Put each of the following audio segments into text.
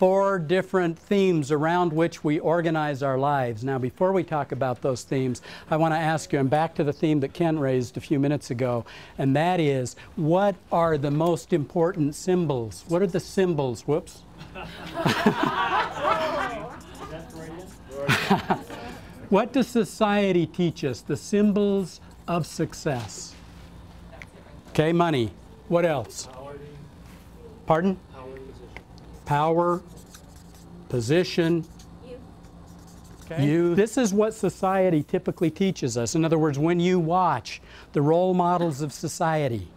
4 different themes around which we organize our lives. Now, before we talk about those themes, I want to ask you, and back to the theme that Ken raised a few minutes ago, and that is, what are the most important symbols? What are the symbols? Whoops. What does society teach us? The symbols of success. Okay, money. What else? Pardon? Power, position, you. This is what society typically teaches us. In other words, when you watch the role models of society,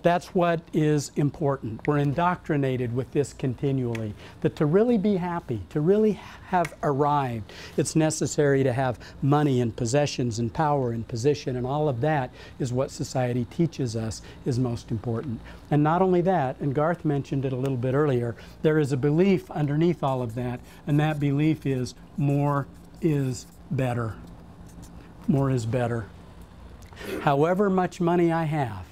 that's what is important. We're indoctrinated with this continually. That to really be happy, to really have arrived, it's necessary to have money and possessions and power and position, and all of that is what society teaches us is most important. And not only that, and Garth mentioned it a little bit earlier, there is a belief underneath all of that, and that belief is more is better. More is better. However much money I have,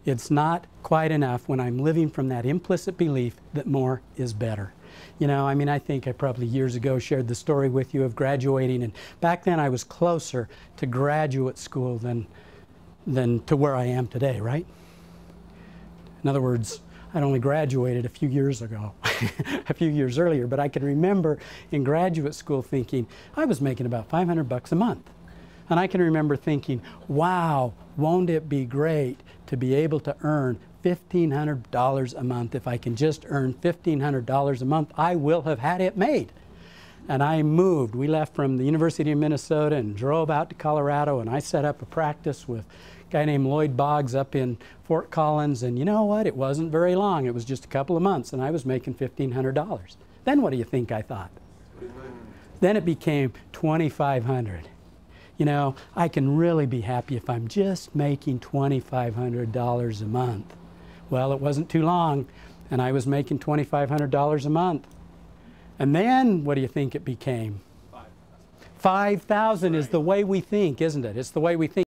it's not quite enough when I'm living from that implicit belief that more is better. You know, I mean, I think I probably years ago shared the story with you of graduating, and back then I was closer to graduate school than to where I am today, right? In other words, I'd only graduated a few years ago, a few years earlier, but I can remember in graduate school thinking I was making about $500 a month. And I can remember thinking, wow, won't it be great to be able to earn $1,500 a month? If I can just earn $1,500 a month, I will have had it made. And I moved. We left from the University of Minnesota and drove out to Colorado, and I set up a practice with a guy named Lloyd Boggs up in Fort Collins. And you know what? It wasn't very long. It was just a couple of months, and I was making $1,500. Then what do you think I thought? Then it became $2,500. You know, I can really be happy if I'm just making $2,500 a month. Well, it wasn't too long, and I was making $2,500 a month. And then, what do you think it became? 5,000 is the way we think, isn't it? It's the way we think.